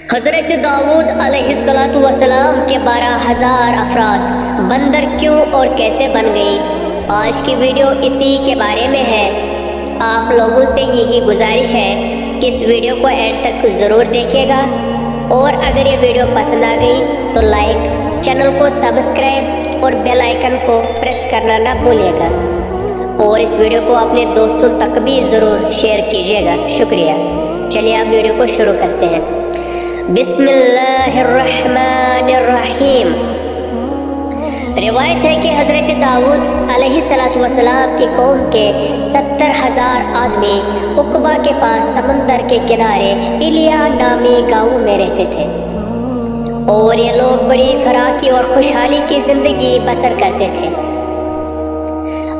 حضرت داؤد علیہ السلام کے 12,000 افراد بندر کیوں اور کیسے بن گئی، آج کی ویڈیو اسی کے بارے میں ہے۔ آپ لوگوں سے یہی گزارش ہے کہ اس ویڈیو کو اینڈ تک ضرور دیکھیے گا، اور اگر یہ ویڈیو پسند آ گئی تو لائک، چینل کو سبسکرائب اور بیل آئیکن کو پریس کرنا نہ بھولیے گا، اور اس ویڈیو کو اپنے دوستوں تک بھی ضرور شیئر کیجیے گا۔ شکریہ۔ چلیے آپ ویڈیو کو شروع کرتے ہیں۔ بسم اللہ الرحمن الرحیم۔ روایت ہے کہ حضرت داؤد علیہ السلام کی قوم کے 70,000 آدمی عقبہ کے پاس سمندر کے کنارے ایلیا نامی گاؤں میں رہتے تھے، اور یہ لوگ بڑی فراخی اور خوشحالی کی زندگی بسر کرتے تھے۔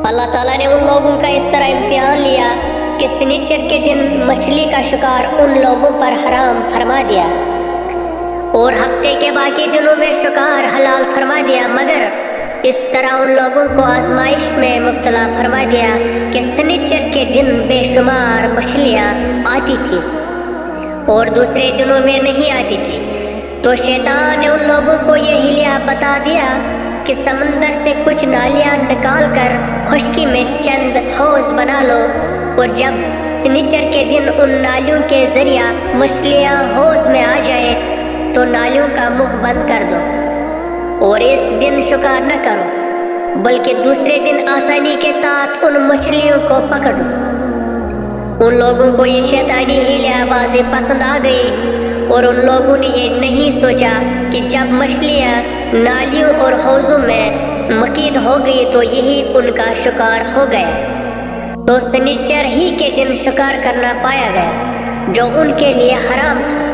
اللہ تعالیٰ نے ان لوگوں کا اس طرح امتحان لیا کہ سنیچر کے دن مچھلی کا شکار ان لوگوں پر حرام فرما دیا، اور ہفتے کے باقی دنوں میں شکار حلال فرما دیا، مگر اس طرح ان لوگوں کو آزمائش میں مبتلا فرما دیا کہ سنیچر کے دن بے شمار مچھلیاں آتی تھیں اور دوسرے دنوں میں نہیں آتی تھی۔ تو شیطان نے ان لوگوں کو یہ حلیہ بتا دیا کہ سمندر سے کچھ نالیاں نکال کر خشکی میں چند حوض بنا لو، اور جب سنیچر کے دن ان نالیوں کے ذریعہ مچھلیاں حوض میں آ جائیں تو نالیوں کا منہ بند کر دو، اور اس دن شکار نہ کرو، بلکہ دوسرے دن آسانی کے ساتھ ان مچھلیوں کو پکڑو۔ ان لوگوں کو یہ شیطانی حیلہ بازی پسند آ گئی، اور ان لوگوں نے یہ نہیں سوچا کہ جب مچھلیاں نالیوں اور حوضوں میں مقید ہو گئی تو یہی ان کا شکار ہو گیا۔ تو سنیچر ہی کے دن شکار کرنا پایا گیا جو ان کے لیے حرام تھا۔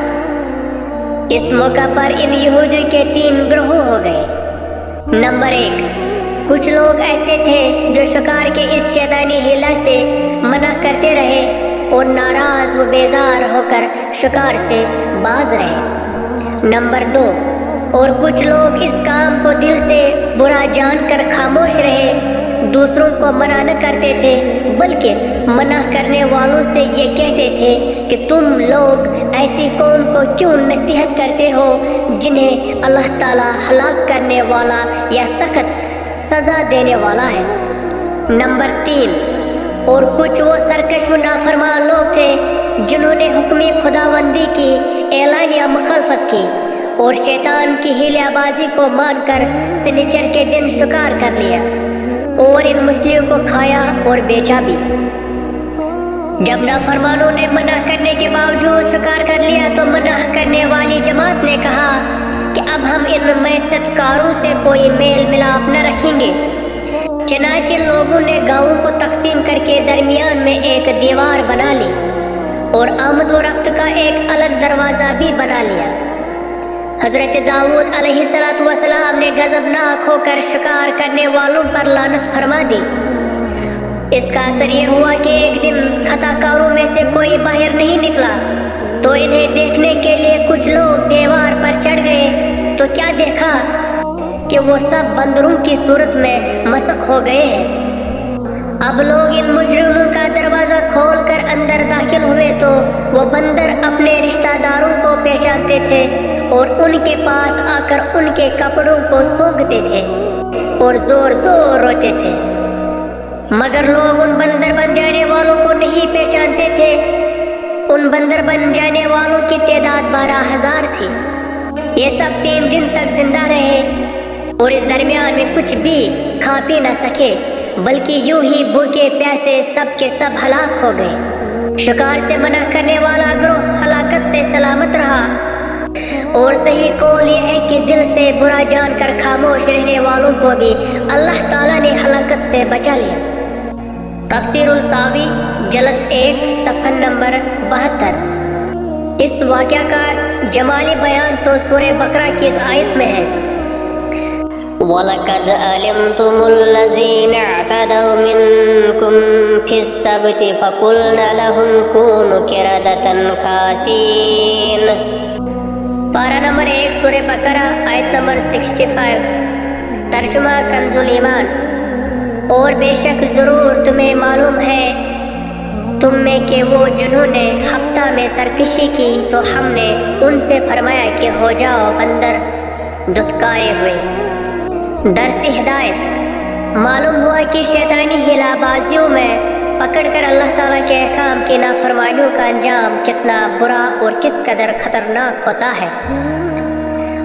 اس موقع پر ان یہودی کے 3 گروہ ہو گئے۔ نمبر 1، کچھ لوگ ایسے تھے جو شکار کے اس شیطانی حیلہ سے منع کرتے رہے اور ناراض و بیزار ہو کر شکار سے باز رہے۔ نمبر 2، اور کچھ لوگ اس کام کو دل سے برا جان کر خاموش رہے، دوسروں کو منع نہ کرتے تھے، بلکہ منع کرنے والوں سے یہ کہتے تھے کہ تم لوگ ایسی قوم کو کیوں نصیحت کرتے ہو جنہیں اللہ تعالیٰ ہلاک کرنے والا یا سخت سزا دینے والا ہے۔ نمبر 3، اور کچھ وہ سرکش و نافرمان لوگ تھے جنہوں نے حکمی خداوندی کی اعلانیہ مخالفت کی اور شیطان کی حیلہ بازی کو مان کر سنیچر کے دن شکار کر لیا اور ان مچھلیوں کو کھایا اور بیچا بھی۔ جب نافرمانوں نے منع کرنے کے باوجود شکار کر لیا تو منع کرنے والی جماعت نے کہا کہ اب ہم ان معصیت کاروں سے کوئی میل ملاپ نہ رکھیں گے۔ چنانچہ لوگوں نے گاؤں کو تقسیم کر کے درمیان میں ایک دیوار بنا لی اور آمد و رفت کا ایک الگ دروازہ بھی بنا لیا۔ حضرت داؤد علیہ السلام نے غضبناک ہو کر شکار کرنے والوں پر لعنت فرما دی۔ اس کا اثر یہ ہوا کہ ایک دن خطا کاروں میں سے کوئی باہر نہیں نکلا، تو انہیں دیکھنے کے لیے کچھ لوگ دیوار پر چڑھ گئے تو کیا دیکھا کہ وہ سب بندروں کی صورت میں مسخ ہو گئے ہیں۔ اب لوگ ان مجرموں کا دروازہ کھول کر اندر داخل ہوئے تو وہ بندر اپنے رشتہ داروں کو پہچانتے تھے اور ان کے پاس آ کر ان کے کپڑوں کو سونگھتے تھے اور زور زور روتے تھے، مگر لوگ ان بندر بن جانے والوں کو نہیں پہچانتے تھے۔ ان بندر بن جانے والوں کی تعداد 12,000 تھی۔ یہ سب 3 دن تک زندہ رہے اور اس درمیان میں کچھ بھی کھا پی نہ سکے، بلکہ یوں ہی بھوکے پیاسے سب کے سب ہلاک ہو گئے۔ شکار سے منع کرنے والا گروہ ہلاکت سے سلامت رہا، اور صحیح قول یہ ہے کہ دل سے برا جان کر خاموش رہنے والوں کو بھی اللہ تعالیٰ نے ہلاکت سے بچا لیا۔ تفسیر الساوی جلد 1 صفحہ نمبر 72۔ اس واقعہ کا جمالی بیان تو سورہ بقرہ کی اس آیت میں ہے۔ وَلَقَدْ عَلِمْتُمُ الَّذِينَ اعْتَدَوْا مِنْكُمْ فِي السَّبْتِ فَقُلْنَا لَهُمْ كُونُوا قِرَدَةً خَاسِئِينَ۔ پارہ نمبر 1 سورہ بقرہ آیت نمبر 65۔ ترجمہ کنز الایمان۔ اور بے شک ضرور تمہیں معلوم ہے تم میں کہ وہ جنہوں نے ہفتہ میں سرکشی کی تو ہم نے ان سے فرمایا کہ ہو جاؤ بندر دھتکارے ہوئے۔ درس ہدایت معلوم ہوا کہ شیطانی ہلا بازیوں میں پکڑ کر اللہ تعالیٰ کے احکام کی نافرمانیوں کا انجام کتنا برا اور کس قدر خطرناک ہوتا ہے،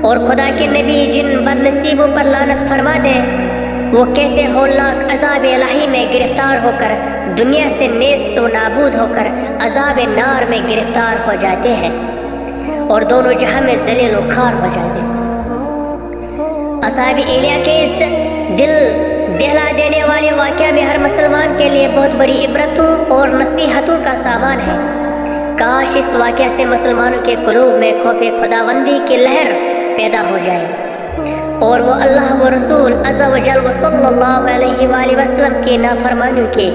اور خدا کے نبی جن بد نصیبوں پر لعنت فرما دے وہ کیسے ہولناک عذاب الہی میں گرفتار ہو کر دنیا سے نیست و نابود ہو کر عذاب نار میں گرفتار ہو جاتے ہیں اور دونوں جہاں میں ذلیل و خوار ہو جاتے ہیں۔ اصحاب ایلیا کے اس دل دہلا دینے والے واقعہ میں ہر مسلمان کے لیے بہت بڑی عبرتوں اور نصیحتوں کا سامان ہے۔ کاش اس واقعہ سے مسلمانوں کے قلوب میں خوف خداوندی کی لہر پیدا ہو جائے اور وہ اللہ و رسول عز و جل و صلی اللہ علیہ وآلہ وسلم کی نافرمانیوں کے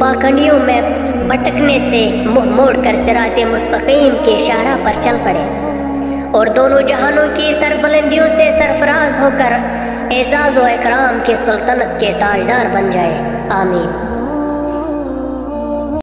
پاکھنڈیوں میں بھٹکنے سے منہ موڑ کر صراط مستقیم کے شاہراہ پر چل پڑے اور دونوں جہانوں کی سربلندیوں سے سرفراز ہو کر اعزاز و اکرام کے سلطنت کے تاجدار بن جائے۔ آمین۔